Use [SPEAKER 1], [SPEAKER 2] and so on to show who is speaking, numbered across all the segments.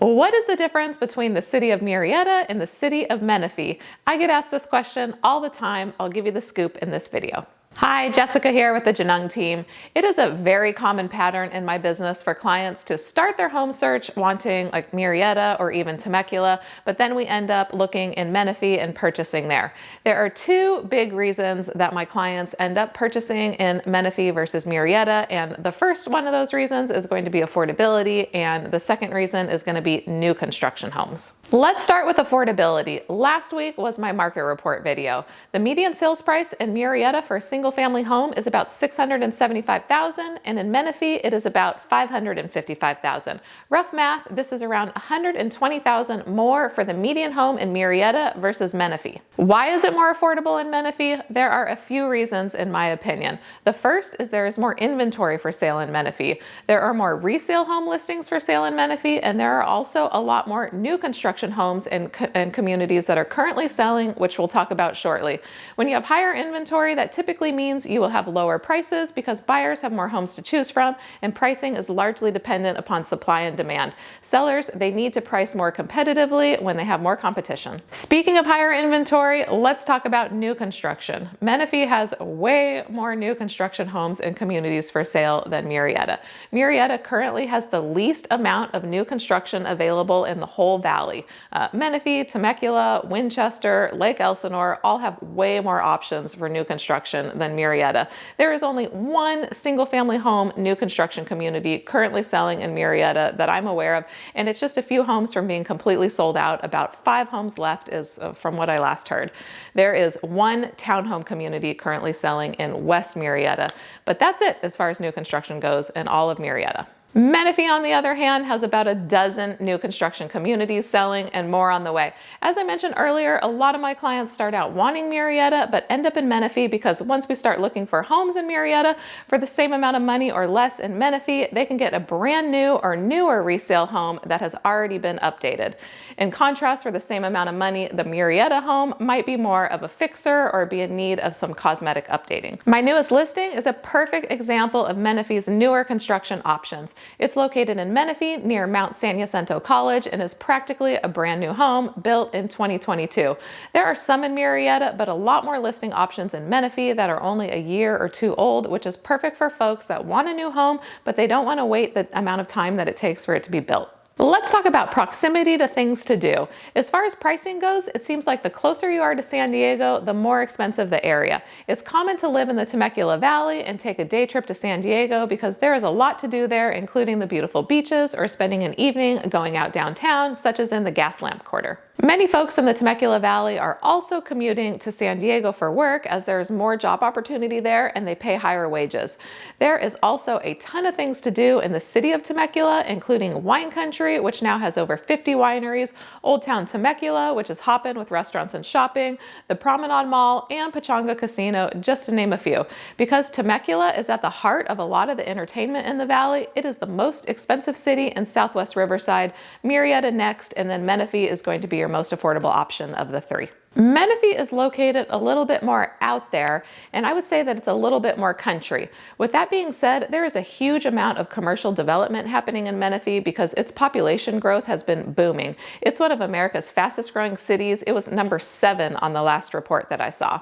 [SPEAKER 1] What is the difference between the city of Murrieta and the city of Menifee? I get asked this question all the time. I'll give you the scoop in this video. Hi, Jessica here with the Janung team. It is a very common pattern in my business for clients to start their home search wanting like Murrieta or even Temecula, but then we end up looking in Menifee and purchasing there. There are two big reasons that my clients end up purchasing in Menifee versus Murrieta, and the first one of those reasons is going to be affordability, and the second reason is going to be new construction homes. Let's start with affordability. Last week was my market report video. The median sales price in Murrieta for a single family home is about $675,000, and in Menifee it is about $555,000. Rough math, this is around $120,000 more for the median home in Murrieta versus Menifee. Why is it more affordable in Menifee? There are a few reasons in my opinion. The first is there is more inventory for sale in Menifee. There are more resale home listings for sale in Menifee, and there are also a lot more new construction homes and communities that are currently selling, which we'll talk about shortly. When you have higher inventory, that typically means you will have lower prices because buyers have more homes to choose from, and pricing is largely dependent upon supply and demand. Sellers, they need to price more competitively when they have more competition. Speaking of higher inventory, let's talk about new construction. Menifee has way more new construction homes and communities for sale than Murrieta. Murrieta currently has the least amount of new construction available in the whole valley. Menifee, Temecula, Winchester, Lake Elsinore all have way more options for new construction than Murrieta. There is only one single family home new construction community currently selling in Murrieta that I'm aware of, and it's just a few homes from being completely sold out. About 5 homes left is from what I last heard. There is one townhome community currently selling in West Murrieta, but that's it as far as new construction goes in all of Murrieta. Menifee, on the other hand, has about a dozen new construction communities selling and more on the way. As I mentioned earlier, a lot of my clients start out wanting Murrieta but end up in Menifee because once we start looking for homes in Murrieta for the same amount of money or less in Menifee, they can get a brand new or newer resale home that has already been updated. In contrast, for the same amount of money, the Murrieta home might be more of a fixer or be in need of some cosmetic updating. My newest listing is a perfect example of Menifee's newer construction options. It's located in Menifee near Mount San Jacinto College and is practically a brand new home built in 2022. There are some in Murrieta, but a lot more listing options in Menifee that are only a year or two old, which is perfect for folks that want a new home, but they don't want to wait the amount of time that it takes for it to be built. Let's talk about proximity to things to do. As far as pricing goes, it seems like the closer you are to San Diego, the more expensive the area. It's common to live in the Temecula Valley and take a day trip to San Diego because there is a lot to do there, including the beautiful beaches or spending an evening going out downtown, such as in the Gaslamp Quarter. Many folks in the Temecula Valley are also commuting to San Diego for work as there is more job opportunity there and they pay higher wages. There is also a ton of things to do in the city of Temecula, including wine country, which now has over 50 wineries, Old Town Temecula, which is hopping with restaurants and shopping, the Promenade Mall, and Pechanga Casino, just to name a few. Because Temecula is at the heart of a lot of the entertainment in the valley, it is the most expensive city in Southwest Riverside, Murrieta next, and then Menifee is going to be your most affordable option of the three. Menifee is located a little bit more out there, and I would say that it's a little bit more country. With that being said, there is a huge amount of commercial development happening in Menifee because its population growth has been booming. It's one of America's fastest growing cities. It was number 7 on the last report that I saw.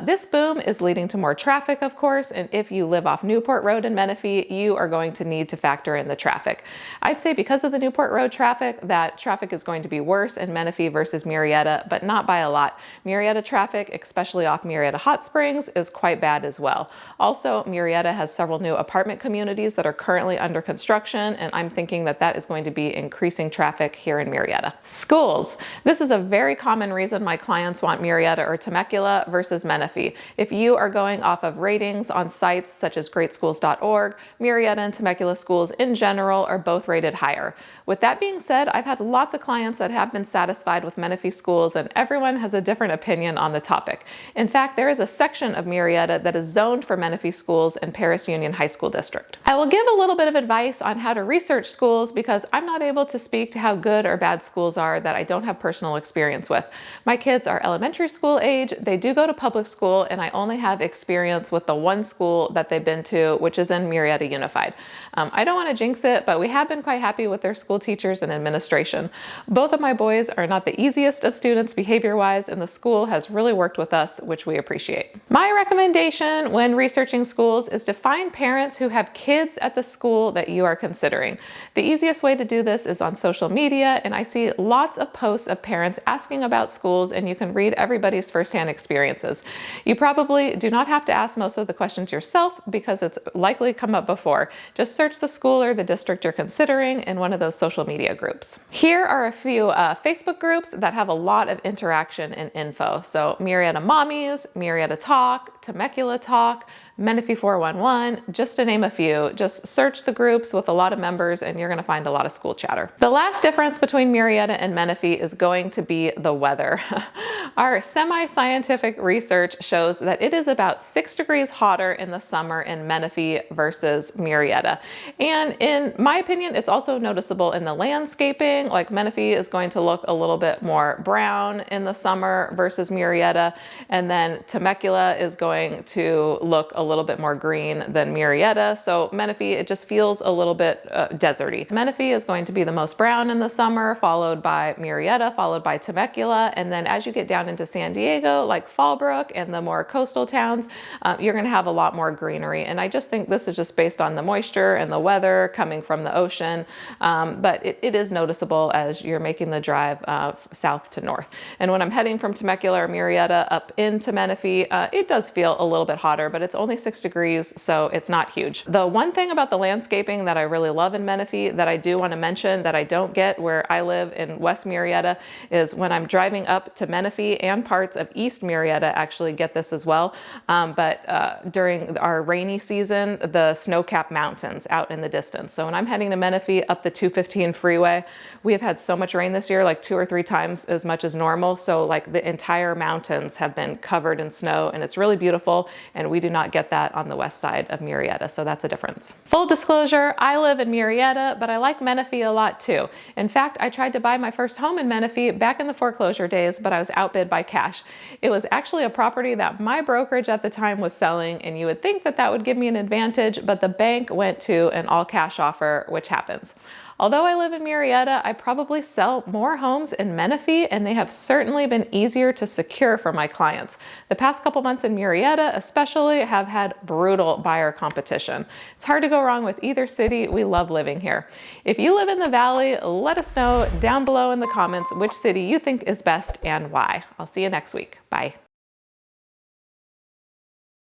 [SPEAKER 1] This boom is leading to more traffic, of course, and if you live off Newport Road in Menifee, you are going to need to factor in the traffic. I'd say because of the Newport Road traffic, that traffic is going to be worse in Menifee versus Murrieta, but not by a lot. Murrieta traffic, especially off Murrieta Hot Springs, is quite bad as well. Also, Murrieta has several new apartment communities that are currently under construction, and I'm thinking that that is going to be increasing traffic here in Murrieta. Schools. This is a very common reason my clients want Murrieta or Temecula versus Menifee. If you are going off of ratings on sites such as greatschools.org, Murrieta and Temecula schools in general are both rated higher. With that being said, I've had lots of clients that have been satisfied with Menifee schools, and everyone has a different opinion on the topic. In fact, there is a section of Murrieta that is zoned for Menifee schools in Paris Union High School District. I will give a little bit of advice on how to research schools because I'm not able to speak to how good or bad schools are that I don't have personal experience with. My kids are elementary school age, they do go to public school, and I only have experience with the one school that they've been to, which is in Murrieta Unified. I don't want to jinx it, but we have been quite happy with their school teachers and administration. Both of my boys are not the easiest of students behavior-wise, and the school has really worked with us, which we appreciate. My recommendation when researching schools is to find parents who have kids at the school that you are considering. The easiest way to do this is on social media, and I see lots of posts of parents asking about schools, and you can read everybody's firsthand experiences. You probably do not have to ask most of the questions yourself because it's likely come up before. Just search the school or the district you're considering in one of those social media groups. Here are a few Facebook groups that have a lot of interaction and info. So Murrieta Mommies, Murrieta Talk, Temecula Talk, Menifee 411, just to name a few. Just search the groups with a lot of members and you're going to find a lot of school chatter. The last difference between Murrieta and Menifee is going to be the weather. Our semi-scientific research shows that it is about 6 degrees hotter in the summer in Menifee versus Murrieta. And in my opinion, it's also noticeable in the landscaping. Like Menifee is going to look a little bit more brown in the summer versus Murrieta. And then Temecula is going to look a little bit more green than Murrieta. So Menifee, it just feels a little bit deserty. Menifee is going to be the most brown in the summer, followed by Murrieta, followed by Temecula. And then as you get down into San Diego, like Fallbrook and the more coastal towns, you're going to have a lot more greenery. And I just think this is just based on the moisture and the weather coming from the ocean. But it is noticeable as you're making the drive south to north. And when I'm heading from Temecula or Murrieta up into Menifee, it does feel a little bit hotter, but it's only 6 degrees, so it's not huge. The one thing about the landscaping that I really love in Menifee that I do want to mention that I don't get where I live in West Murrieta is when I'm driving up to Menifee, and parts of East Murrieta actually get this as well. But during our rainy season, the snow-capped mountains out in the distance. So when I'm heading to Menifee up the 215 freeway, we have had so much rain this year, like 2 or 3 times as much as normal. So like the entire mountains have been covered in snow and it's really beautiful. And we do not get that on the west side of Murrieta. So that's a difference. Full disclosure, I live in Murrieta, but I like Menifee a lot too. In fact, I tried to buy my first home in Menifee back in the foreclosure days, but I was outbid by cash. It was actually a property that my brokerage at the time was selling, and you would think that that would give me an advantage, but the bank went to an all cash offer, which happens. Although I live in Murrieta, I probably sell more homes in Menifee, and they have certainly been easier to secure for my clients. The past couple months in Murrieta especially have had brutal buyer competition. It's hard to go wrong with either city. We love living here. If you live in the Valley, let us know down below in the comments which city you think is best and why. I'll see you next week. Bye.